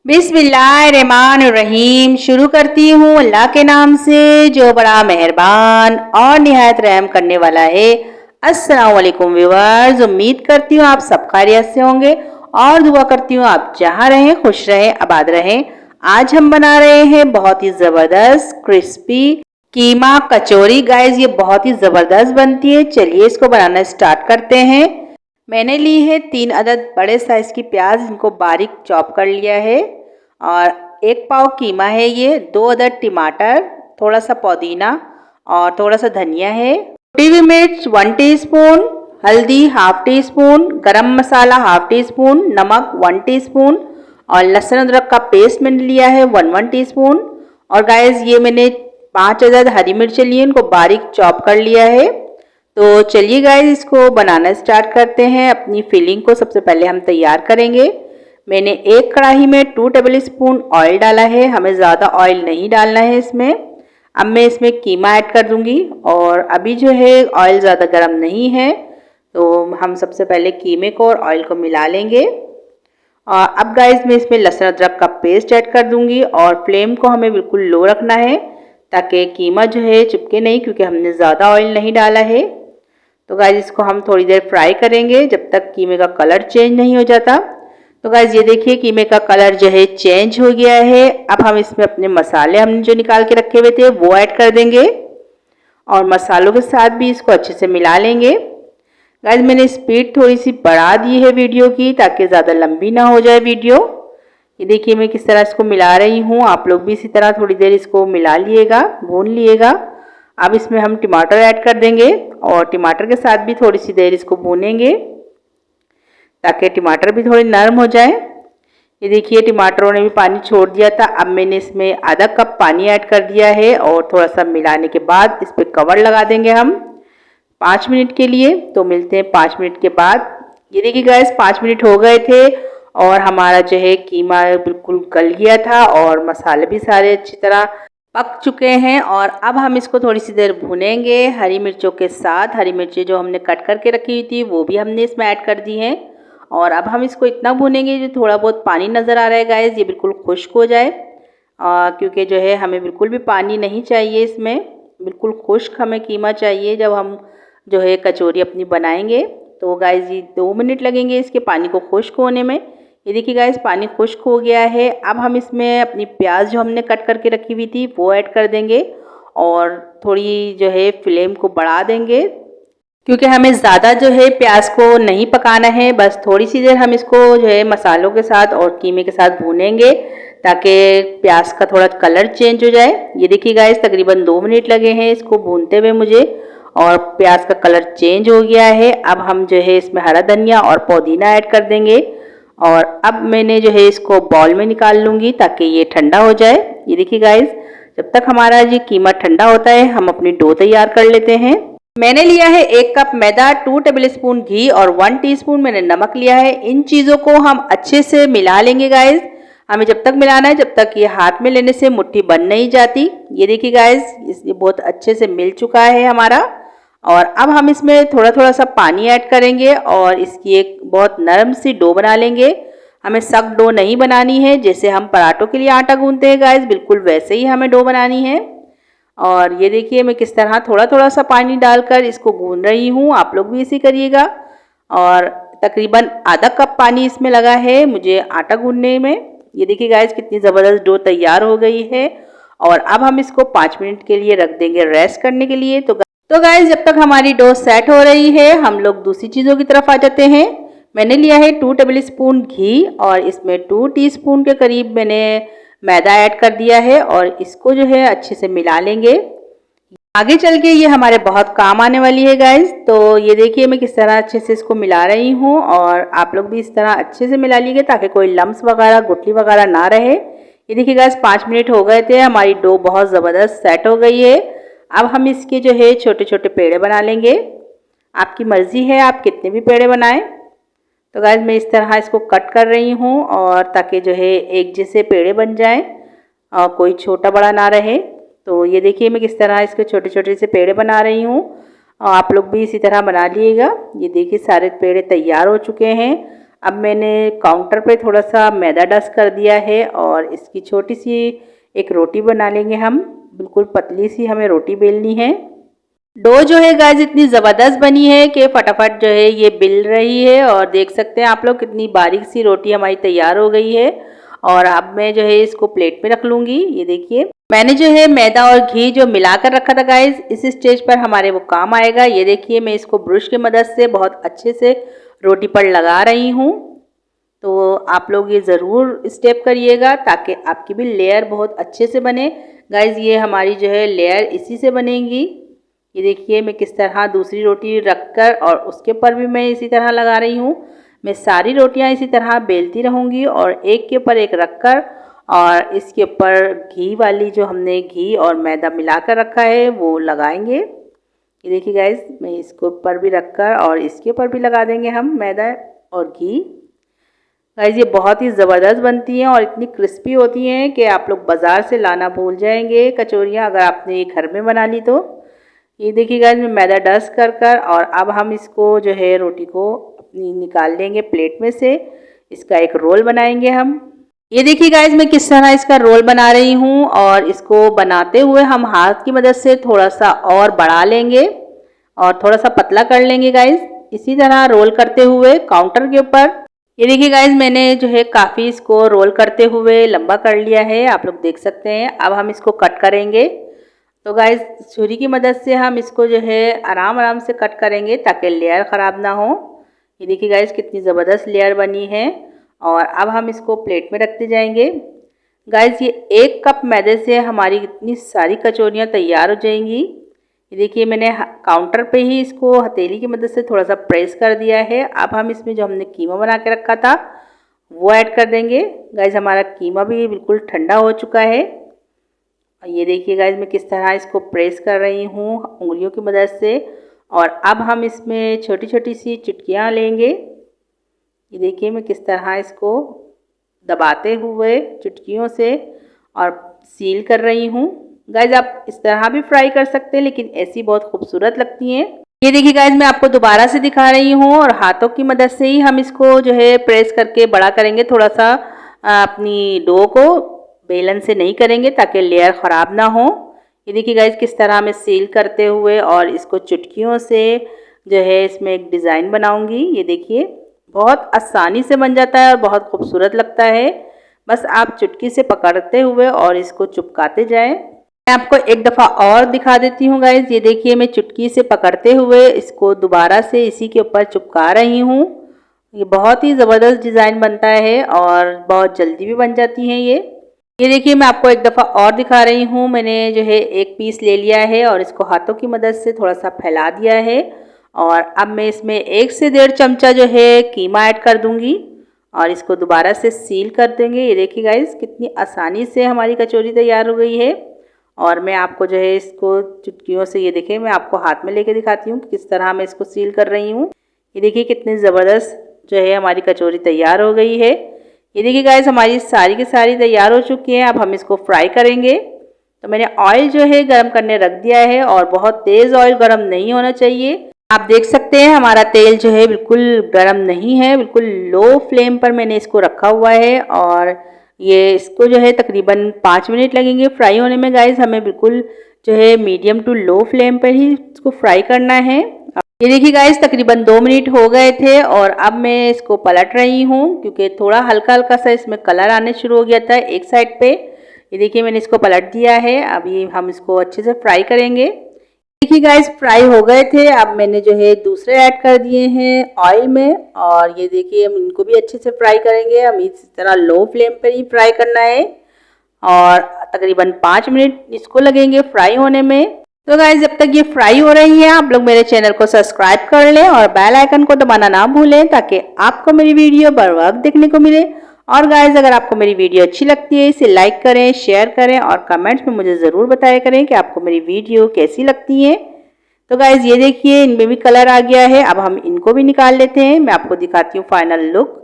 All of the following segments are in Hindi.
बिस्मिल्लाहिर्रहमानिर्रहीम। शुरू करती हूँ अल्लाह के नाम से जो बड़ा मेहरबान और निहायत रहम करने वाला है। अस्सलाम वालेकुम व्यूअर्स, उम्मीद करती हूँ आप सब खैरियत से होंगे और दुआ करती हूँ आप जहाँ रहें खुश रहें आबाद रहें। आज हम बना रहे हैं बहुत ही ज़बरदस्त क्रिस्पी कीमा कचौरी। गाइस ये बहुत ही ज़बरदस्त बनती है। चलिए इसको बनाना स्टार्ट करते हैं। मैंने ली है 3 अदद बड़े साइज़ की प्याज, इनको बारीक चॉप कर लिया है। और 1 पाव कीमा है ये, 2 अदद टमाटर, थोड़ा सा पुदीना और थोड़ा सा धनिया है। कुटी हुई मिर्च 1 टीस्पून, हल्दी हाफ टी स्पून, गरम मसाला हाफ टी स्पून, नमक 1 टीस्पून और लहसुन अदरक का पेस्ट मैंने लिया है 1 टीस्पून। और गाइस ये मैंने 5 अदद हरी मिर्चें लिए, इनको बारीक चॉप कर लिया है। तो चलिए गाइस इसको बनाना स्टार्ट करते हैं। अपनी फिलिंग को सबसे पहले हम तैयार करेंगे। मैंने एक कढ़ाई में 2 टेबल स्पून ऑयल डाला है, हमें ज़्यादा ऑयल नहीं डालना है इसमें। अब मैं इसमें कीमा ऐड कर दूंगी और अभी जो है ऑयल ज़्यादा गर्म नहीं है, तो हम सबसे पहले कीमे को और ऑयल को मिला लेंगे। और अब गाइस मैं इसमें लहसुन अदरक का पेस्ट ऐड कर दूंगी और फ्लेम को हमें बिल्कुल लो रखना है ताकि कीमा जो है चिपके नहीं, क्योंकि हमने ज़्यादा ऑयल नहीं डाला है। तो गाइस इसको हम थोड़ी देर फ्राई करेंगे जब तक कीमे का कलर चेंज नहीं हो जाता। तो गाइस ये देखिए कीमे का कलर जो है चेंज हो गया है। अब हम इसमें अपने मसाले हमने जो निकाल के रखे हुए थे वो ऐड कर देंगे और मसालों के साथ भी इसको अच्छे से मिला लेंगे। गाइस मैंने स्पीड थोड़ी सी बढ़ा दी है वीडियो की ताकि ज़्यादा लंबी ना हो जाए वीडियो। ये देखिए मैं किस तरह इसको मिला रही हूँ, आप लोग भी इसी तरह थोड़ी देर इसको मिला लिएगा, भून लिएगा। अब इसमें हम टमाटर ऐड कर देंगे और टमाटर के साथ भी थोड़ी सी देर इसको भूनेंगे ताकि टमाटर भी थोड़े नरम हो जाए। ये देखिए टमाटरों ने भी पानी छोड़ दिया था। अब मैंने इसमें आधा कप पानी ऐड कर दिया है और थोड़ा सा मिलाने के बाद इस पर कवर लगा देंगे हम 5 मिनट के लिए। तो मिलते हैं 5 मिनट के बाद। ये देखिए गैस 5 मिनट हो गए थे और हमारा जो है कीमा बिल्कुल गल गया था और मसाले भी सारे अच्छी तरह पक चुके हैं। और अब हम इसको थोड़ी सी देर भूनेंगे हरी मिर्चों के साथ। हरी मिर्चें जो हमने कट करके रखी हुई थी वो भी हमने इसमें ऐड कर दी हैं। और अब हम इसको इतना भूनेंगे जो थोड़ा बहुत पानी नज़र आ रहा है गाइस ये बिल्कुल खुश्क हो जाए, क्योंकि जो है हमें बिल्कुल भी पानी नहीं चाहिए इसमें, बिल्कुल खुश्क हमें कीमा चाहिए जब हम जो है कचौरी अपनी बनाएंगे। तो गाइस ये 2 मिनट लगेंगे इसके पानी को खुश्क होने में। ये देखिए गाइस पानी खुश्क हो गया है। अब हम इसमें अपनी प्याज जो हमने कट करके रखी हुई थी वो ऐड कर देंगे और थोड़ी जो है फ्लेम को बढ़ा देंगे, क्योंकि हमें ज़्यादा जो है प्याज को नहीं पकाना है। बस थोड़ी सी देर हम इसको जो है मसालों के साथ और कीमे के साथ भूनेंगे ताकि प्याज का थोड़ा कलर चेंज हो जाए। ये देखिए गाइस तकरीबन 2 मिनट लगे हैं इसको भूनते हुए मुझे और प्याज का कलर चेंज हो गया है। अब हम जो है इसमें हरा धनिया और पुदीना ऐड कर देंगे और अब मैंने जो है इसको बाउल में निकाल लूँगी ताकि ये ठंडा हो जाए। ये देखिए गाइस जब तक हमारा ये कीमा ठंडा होता है हम अपनी डो तैयार कर लेते हैं। मैंने लिया है 1 कप मैदा, 2 टेबल स्पून घी और 1 टीस्पून मैंने नमक लिया है। इन चीज़ों को हम अच्छे से मिला लेंगे गाइस। हमें जब तक मिलाना है जब तक ये हाथ में लेने से मुट्ठी बन नहीं जाती। ये देखिए गाइस ये बहुत अच्छे से मिल चुका है हमारा। और अब हम इसमें थोड़ा थोड़ा सा पानी ऐड करेंगे और इसकी एक बहुत नरम सी डो बना लेंगे। हमें सख्त डो नहीं बनानी है, जैसे हम पराठों के लिए आटा गूंथते हैं गाइस बिल्कुल वैसे ही हमें डो बनानी है। और ये देखिए मैं किस तरह थोड़ा थोड़ा सा पानी डालकर इसको गूंद रही हूँ, आप लोग भी इसी करिएगा। और तकरीबन आधा कप पानी इसमें लगा है मुझे आटा गूंदने में। ये देखिए गाइस कितनी ज़बरदस्त डो तैयार हो गई है। और अब हम इसको 5 मिनट के लिए रख देंगे रेस्ट करने के लिए। तो गाइस जब तक हमारी डो सेट हो रही है हम लोग दूसरी चीज़ों की तरफ आ जाते हैं। मैंने लिया है 2 टेबल स्पून घी और इसमें 2 टीस्पून के करीब मैंने मैदा ऐड कर दिया है और इसको जो है अच्छे से मिला लेंगे। आगे चल के ये हमारे बहुत काम आने वाली है गाइस। तो ये देखिए मैं किस तरह अच्छे से इसको मिला रही हूँ और आप लोग भी इस तरह अच्छे से मिला लीजिए ताकि कोई लम्स वगैरह गुठली वगैरह ना रहे। ये देखिए गाइस 5 मिनट हो गए थे, हमारी डो बहुत ज़बरदस्त सेट हो गई है। अब हम इसके जो है छोटे छोटे पेड़े बना लेंगे। आपकी मर्ज़ी है आप कितने भी पेड़े बनाएं। तो गाइस मैं इस तरह इसको कट कर रही हूँ और ताकि जो है एक जैसे पेड़े बन जाएं और कोई छोटा बड़ा ना रहे। तो ये देखिए मैं किस तरह इसके छोटे छोटे से पेड़े बना रही हूँ और आप लोग भी इसी तरह बना लीजिएगा। ये देखिए सारे पेड़े तैयार हो चुके हैं। अब मैंने काउंटर पे थोड़ा सा मैदा डस्ट कर दिया है और इसकी छोटी सी एक रोटी बना लेंगे हम। बिल्कुल पतली सी हमें रोटी बेलनी है। डो जो है गाइस इतनी ज़बरदस्त बनी है कि फटाफट जो है ये बिल रही है और देख सकते हैं आप लोग कितनी बारीक सी रोटी हमारी तैयार हो गई है। और अब मैं जो है इसको प्लेट में रख लूँगी। ये देखिए मैंने जो है मैदा और घी जो मिलाकर रखा था गाइस, इस स्टेज पर हमारे वो काम आएगा। ये देखिए मैं इसको ब्रश की मदद से बहुत अच्छे से रोटी पर लगा रही हूँ। तो आप लोग ये ज़रूर स्टेप करिएगा ताकि आपकी भी लेयर बहुत अच्छे से बने। गाइस ये हमारी जो है लेयर इसी से बनेगी। ये देखिए मैं किस तरह दूसरी रोटी रखकर और उसके ऊपर भी मैं इसी तरह लगा रही हूँ। मैं सारी रोटियाँ इसी तरह बेलती रहूँगी और एक के ऊपर एक रखकर और इसके ऊपर घी वाली जो हमने घी और मैदा मिलाकर रखा है वो लगाएंगे। ये देखिए गाइस मैं इसके ऊपर भी रखकर और इसके ऊपर भी लगा देंगे हम मैदा और घी। गाइस ये बहुत ही ज़बरदस्त बनती हैं और इतनी क्रिस्पी होती हैं कि आप लोग बाज़ार से लाना भूल जाएंगे कचौरियाँ अगर आपने ये घर में बना ली तो। ये देखिए गाइस मैं मैदा डस्ट कर और अब हम इसको जो है रोटी को अपनी निकाल लेंगे प्लेट में से। इसका एक रोल बनाएंगे हम। ये देखिए गाइस मैं किस तरह इसका रोल बना रही हूँ और इसको बनाते हुए हम हाथ की मदद से थोड़ा सा और बढ़ा लेंगे और थोड़ा सा पतला कर लेंगे गाइस। इसी तरह रोल करते हुए काउंटर के ऊपर। ये देखिए गाइस मैंने जो है काफ़ी इसको रोल करते हुए लंबा कर लिया है, आप लोग देख सकते हैं। अब हम इसको कट करेंगे। तो गाइस छुरी की मदद से हम इसको जो है आराम आराम से कट करेंगे ताकि लेयर ख़राब ना हो। ये देखिए गाइस कितनी ज़बरदस्त लेयर बनी है और अब हम इसको प्लेट में रखते जाएंगे। गाइस ये 1 कप मैदे से हमारी इतनी सारी कचौरियाँ तैयार हो जाएंगी। ये देखिए मैंने काउंटर पे ही इसको हथेली की मदद से थोड़ा सा प्रेस कर दिया है। अब हम इसमें जो हमने कीमा बना के रखा था वो ऐड कर देंगे। गाइस हमारा कीमा भी बिल्कुल ठंडा हो चुका है। और ये देखिए गाइस मैं किस तरह इसको प्रेस कर रही हूँ उंगलियों की मदद से। और अब हम इसमें छोटी छोटी सी चुटकियाँ लेंगे। ये देखिए मैं किस तरह इसको दबाते हुए चुटकियों से और सील कर रही हूँ। गाइज आप इस तरह भी फ्राई कर सकते हैं लेकिन ऐसी बहुत खूबसूरत लगती हैं। ये देखिए गाइज मैं आपको दोबारा से दिखा रही हूँ और हाथों की मदद से ही हम इसको जो है प्रेस करके बड़ा करेंगे थोड़ा सा। अपनी डो को बेलन से नहीं करेंगे ताकि लेयर ख़राब ना हो। ये देखिए गाइज किस तरह मैं सील करते हुए और इसको चुटकियों से जो है इसमें एक डिज़ाइन बनाऊंगी। ये देखिए बहुत आसानी से बन जाता है और बहुत खूबसूरत लगता है। बस आप चुटकी से पकड़ते हुए और इसको चिपकाते जाएं। मैं आपको एक दफ़ा और दिखा देती हूँ गाइज। ये देखिए मैं चुटकी से पकड़ते हुए इसको दोबारा से इसी के ऊपर चिपका रही हूँ। ये बहुत ही ज़बरदस्त डिज़ाइन बनता है और बहुत जल्दी भी बन जाती हैं ये देखिए मैं आपको एक दफ़ा और दिखा रही हूँ। मैंने जो है एक पीस ले लिया है और इसको हाथों की मदद से थोड़ा सा फैला दिया है और अब मैं इसमें 1 से 1.5 चमचा जो है कीमा ऐड कर दूँगी और इसको दोबारा से सील कर देंगे। ये देखिए गाइस कितनी आसानी से हमारी कचौरी तैयार हो गई है। और मैं आपको जो है इसको चुटकियों से ये देखिए मैं आपको हाथ में लेके दिखाती हूँ कि किस तरह मैं इसको सील कर रही हूँ। ये देखिए कितनी ज़बरदस्त जो है हमारी कचौरी तैयार हो गई है। ये देखिए गाइस हमारी सारी की सारी तैयार हो चुकी हैं। अब हम इसको फ्राई करेंगे। तो मैंने ऑयल जो है गर्म करने रख दिया है और बहुत तेज़ ऑयल गर्म नहीं होना चाहिए। आप देख सकते हैं हमारा तेल जो है बिल्कुल गर्म नहीं है, बिल्कुल लो फ्लेम पर मैंने इसको रखा हुआ है और ये इसको जो है तकरीबन 5 मिनट लगेंगे फ्राई होने में। गाइस हमें बिल्कुल जो है मीडियम टू लो फ्लेम पर ही इसको फ्राई करना है। ये देखिए गाइस तकरीबन 2 मिनट हो गए थे और अब मैं इसको पलट रही हूँ क्योंकि थोड़ा हल्का हल्का सा इसमें कलर आने शुरू हो गया था एक साइड पे। ये देखिए मैंने इसको पलट दिया है। अभी हम इसको अच्छे से फ्राई करेंगे। देखिए गाइस फ्राई हो गए थे। अब मैंने जो है दूसरे ऐड कर दिए हैं ऑयल में और ये देखिए हम इनको भी अच्छे से फ्राई करेंगे। हम इस तरह लो फ्लेम पर ही फ्राई करना है और तकरीबन 5 मिनट इसको लगेंगे फ्राई होने में। तो गाइस जब तक ये फ्राई हो रही है आप लोग मेरे चैनल को सब्सक्राइब कर लें और बेल आइकन को दबाना ना भूलें ताकि आपको मेरी वीडियो बर वक्त देखने को मिले। और गाइस अगर आपको मेरी वीडियो अच्छी लगती है इसे लाइक करें, शेयर करें और कमेंट्स में मुझे ज़रूर बताया करें कि आपको मेरी वीडियो कैसी लगती है। तो गाइस ये देखिए इनमें भी कलर आ गया है। अब हम इनको भी निकाल लेते हैं। मैं आपको दिखाती हूँ फाइनल लुक।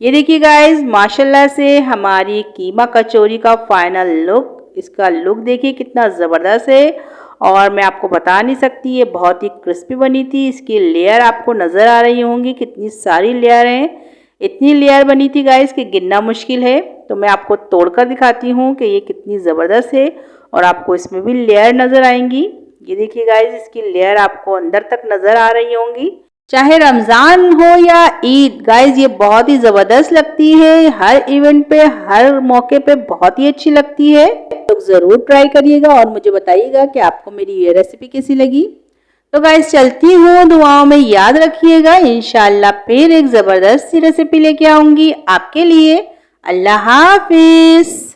ये देखिए गाइस माशाल्लाह से हमारी कीमा कचौरी का फाइनल लुक। इसका लुक देखिए कितना ज़बरदस्त है और मैं आपको बता नहीं सकती ये बहुत ही क्रिस्पी बनी थी। इसकी लेयर आपको नज़र आ रही होंगी कितनी सारी लेयर हैं। इतनी लेयर बनी थी गाइस कि गिनना मुश्किल है। तो मैं आपको तोड़कर दिखाती हूँ कि ये कितनी ज़बरदस्त है और आपको इसमें भी लेयर नज़र आएंगी। ये देखिए गाइस, इसकी लेयर आपको अंदर तक नज़र आ रही होंगी। चाहे रमज़ान हो या ईद गाइस, ये बहुत ही ज़बरदस्त लगती है। हर इवेंट पे, हर मौके पे बहुत ही अच्छी लगती है। तो ज़रूर ट्राई करिएगा और मुझे बताइएगा कि आपको मेरी ये रेसिपी कैसी लगी। तो गाइस चलती हूँ, दुआओं में याद रखिएगा। इंशाल्लाह फिर एक ज़बरदस्त सी रेसिपी लेके आऊँगी आपके लिए। अल्लाह हाफिज़।